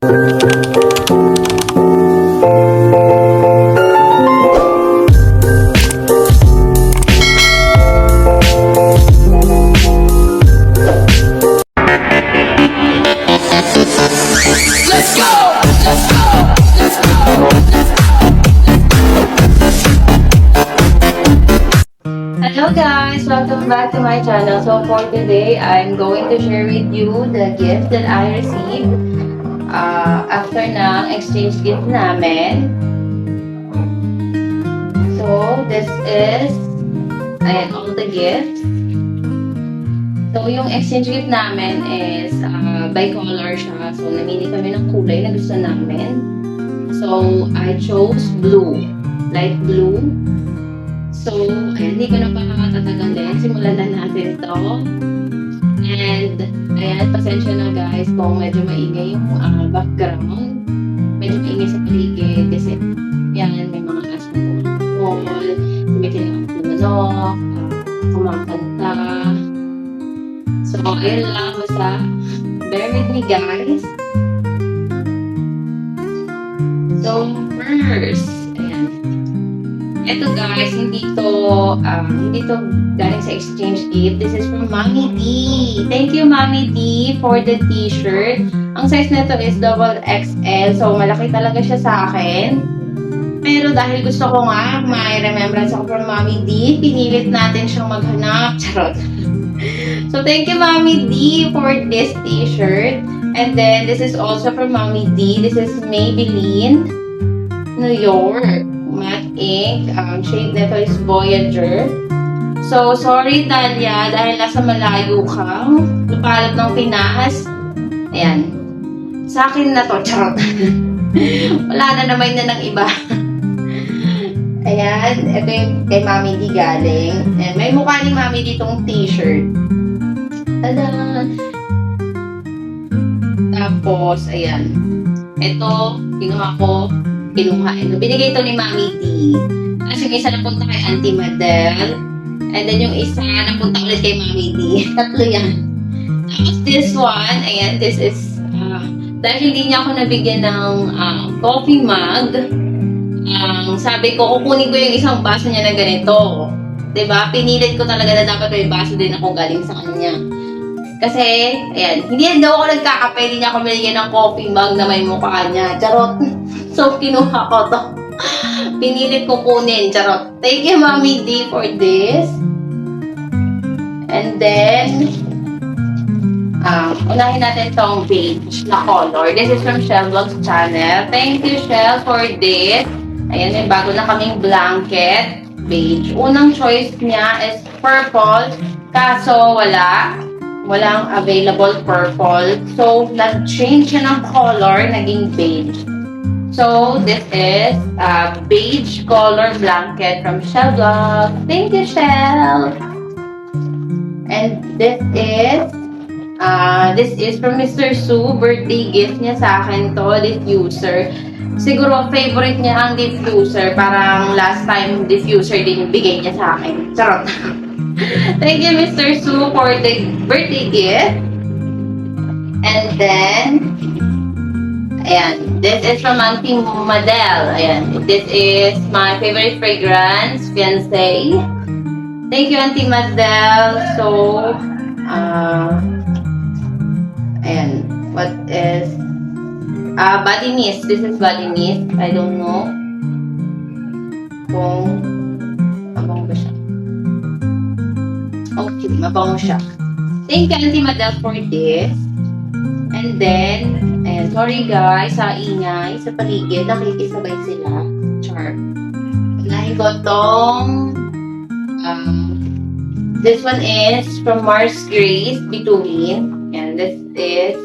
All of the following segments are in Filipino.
Hello guys! Welcome back to my channel. So for today, I'm going to share with you the gift that I received after ng exchange gift namin. So this is all the gifts. So yung exchange gift namin is bicolor siya. So namili kami ng kulay na gusto namin. So I chose blue, light blue. So, ayan, hindi ko na pa nakatatagalin. Simulan na natin ito. And, ayan, pasensya na guys kung medyo maingay yung background. Medyo maingay sa paligid kasi, yan, may mga asong wall, may tinakapulunok, kumakanta. So, ayun lang, basta, bear with me guys. So, first, ito guys, hindi to galing sa exchange gift. This is from Mommy D. Thank you Mommy D for the t-shirt. Ang size nito is XXL. So malaki talaga siya sa akin. Pero dahil gusto ko nga may remembrance ako from Mommy D, pinilit natin siyang maghanap. Charot. So thank you Mommy D for this t-shirt. And then this is also from Mommy D. This is Maybelline, New York. Matte ink. Shade nito is Voyager. So, sorry Talia, dahil nasa malayo ka. Lupalot ng Pinas. Ayan. Sa akin na to, charot. Wala na naman na ng iba. Ayan. Ito yung kay Mami D galing. Ayan. May mukha ni Mami D itong t-shirt. Tada! Tapos, ayan. Ito, kinuha ko. Binigay ito ni Mami D. Tapos yung isa napunta kay Auntie Madel. And then yung isa napunta ulit kay Mami D. Tatlo yan. Tapos this one, ayan, this is, dahil hindi niya ako nabigyan ng coffee mug, sabi ko, kukunin ko yung isang baso niya na ganito. Diba? Pinilit ko talaga na dapat may baso din ako galing sa kanya. Kasi, ayan, hindi daw ako nagkakape, hindi niya ako binigyan ng coffee mug na may mukha niya. Charot. So, kinuha ko to. Pinilit ko kunin. Charot. Thank you, Mommy D, for this. And then, unahin natin itong beige na color. This is from Shell Vlogs channel. Thank you, Shell, for this. Ayan, may bago na kaming blanket. Beige. Unang choice niya is purple. Kaso, walang available purple. So, nag-change siya ng color, naging beige. So, this is a beige color blanket from Shell Vlog. Thank you, Shell! And this is from Mr. Su. Birthday gift niya sa akin to, diffuser. Siguro, favorite niya ang diffuser. Parang last time, diffuser din yung bigay niya sa akin. Charot! Thank you, Mr. Su, for the birthday gift. And then, ayan, this is from Auntie Madel. Ayan, this is my favorite fragrance, Fiancé. Thank you, Auntie Madel. So, ayan, what is, body mist. This is body mist. I don't know kung mabango ba siya. Okay, mabango siya. Thank you, Auntie Madel, for this. And then, ayan, sorry guys, sa ingay, sa paligid, nakikisabay sila. Char. Unahin ko tong, this one is from Mars Grace, Between. And this is,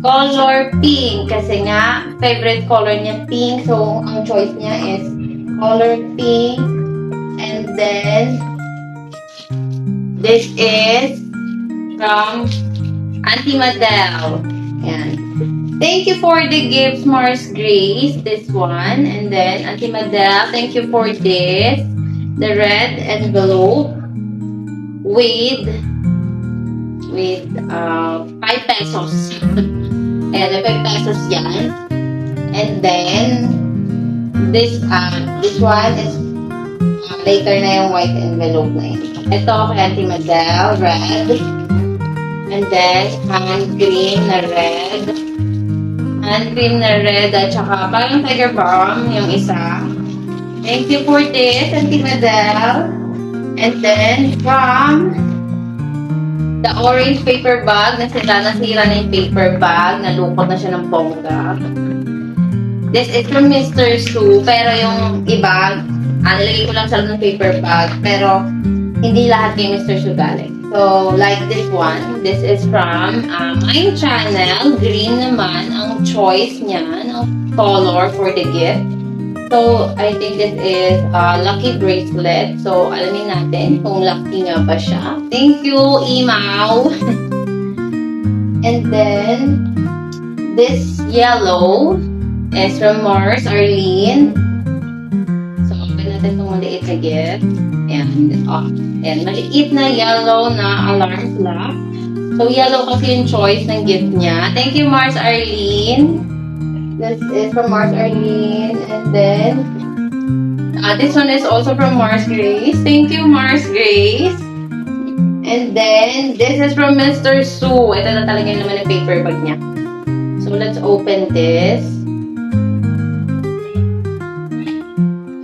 color pink. Kasi nga, favorite color niya pink. So, ang choice niya is color pink. And then, this is from Auntie Madel. Ayan. Thank you for the gifts, Mars Grace. This one. And then, Auntie Madel, thank you for this. The red envelope with with 5 pesos. Ayan, may 5 pesos yan. And then, this one is later na yung white envelope na yun. Ito, kay Auntie Madel, red. And then, hand cream na red. Hand cream na red at saka parang Tiger Balm yung isa. Thank you for this, Auntie Madel. And then, from the orange paper bag, nasira na yung paper bag, nalukot na siya ng bongga. This is from Mr. Sue, pero yung iba, nilagay ko lang sa loob ng paper bag, pero hindi lahat kay Mr. Sue galing. So, like this one, this is from my channel. Green naman ang choice niya, ang color for the gift. So, I think this is a lucky bracelet. So, alamin natin kung lucky nga ba siya. Thank you, Imaw! And then, this yellow is from Mars Arlene. So, open natin itong maliit na gift. And, and maliit na yellow na alarm clock. So, yellow kasi yung choice ng gift niya. Thank you, Mars Arlene. This is from Mars Arlene. And then, this one is also from Mars Grace. Thank you, Mars Grace. And then, this is from Mr. Sue. Ito na talaga yung naman yung paper bag niya. So, let's open this.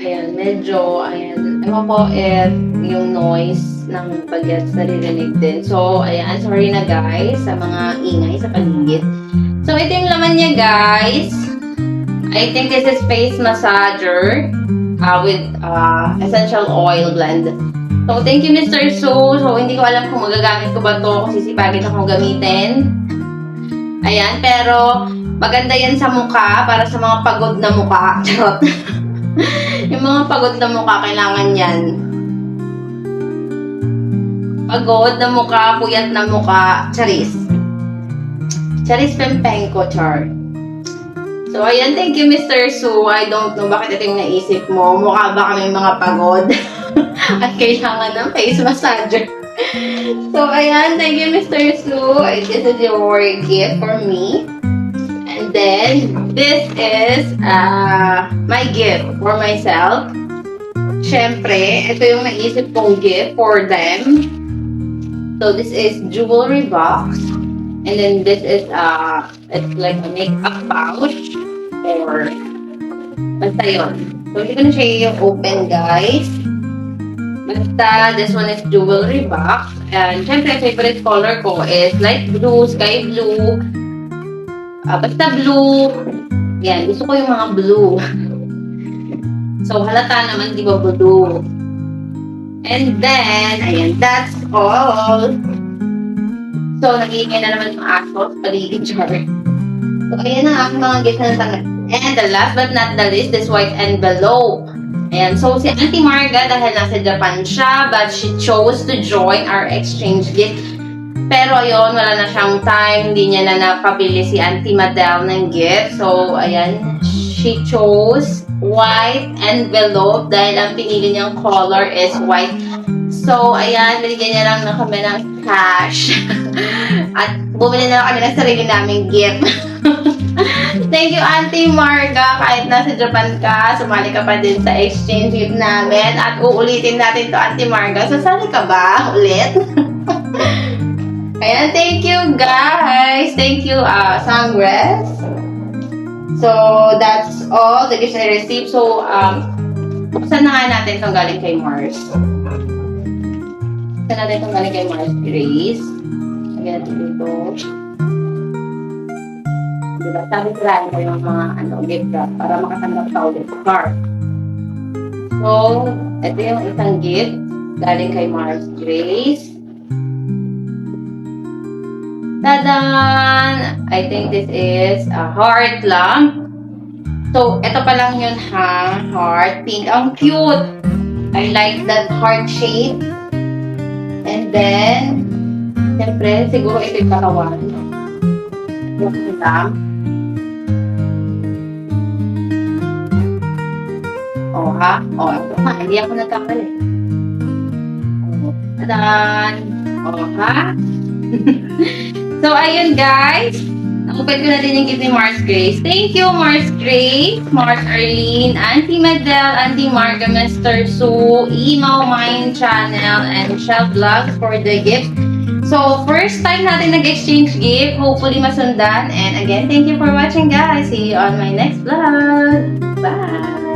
Ayan, medyo, ayan. Ewan ko if yung noise ng bagets naririnig din. So, ayan, sorry na guys sa mga ingay sa paligid. So, ito yung laman niya, guys. I think this is face massager with essential oil blend. So, thank you, Mr. Sue. So, hindi ko alam kung magagamit ko ba to, kung sisipagin akong gamitin. Ayan, pero maganda yan sa mukha, para sa mga pagod na mukha. Yung mga pagod na mukha, kailangan yan. Pagod na mukha, puyat na mukha, charis. Charis Pempenko, char. So, ayan, thank you, Mr. Sue. I don't know bakit ito yung naisip mo. Mukha ba kami mga pagod? At kailangan ng face massager. So, ayan, thank you, Mr. Sue. This is your gift for me. And then, this is my gift for myself. Siyempre, ito yung naisip kong gift for them. So, this is jewelry box. And then this is it's like a makeup pouch or basta yun. So hindi ko na siya open, guys. Basta this one is jewelry box. And syempre favorite color ko is light blue, sky blue, basta blue. Yan, gusto ko yung mga blue. So halata naman di ba blue. And then, ayan, that's all. So, nag-iingay na naman yung aso sa paligid, char. So, ayan na ang mga gift na natanggap. And the last but not the least, this white envelope. Ayan, so si Auntie Marga, dahil nasa Japan siya, but she chose to join our exchange gift. Pero ayun, wala na siyang time, hindi niya na napabili si Auntie Madel ng gift. So, ayan, she chose white envelope dahil ang pinili niyang color is white. So, ayan, binigyan niya lang na kami ng cash. At bumili na lang kami ng sarili naming gift. Thank you, Auntie Marga. Kahit nasa Japan ka, sumali ka pa din sa exchange gift namin. At uulitin natin to, Auntie Marga. Sasali ka ba ulit? Ayan, thank you, guys. Thank you, Sangres. So, that's all the gifts I received. So, buksan na nga natin itong galing kay Mars. Buksan natin itong galing kay Mars Grace. Lagyan natin dito. Diba? Sabi tirahin ko yung mga gift wrap para makatanggap ka ulit sa card. So, ito yung isang gift galing kay Mars Grace. Tadan! I think this is a heart lamp. So, ito pa lang yun ha. Heart pink. Ang cute! I like that heart shape. And then, siyempre, siguro ito yung katawan. Yung lamp. Oh, ha? Oh, ito ha. Hindi ako nagkamali. Oh, tadan! Oh, ha? So, ayun guys. Nakupat ko na din yung gift ni Mars Grace. Thank you, Mars Grace, Mars Arlene, Auntie Madel, Auntie Marga, Mr. Sue, Imaw Mine Channel, and Michelle Vlogs for the gift. So, first time natin nag-exchange gift. Hopefully, masundan. And again, thank you for watching, guys. See you on my next vlog. Bye!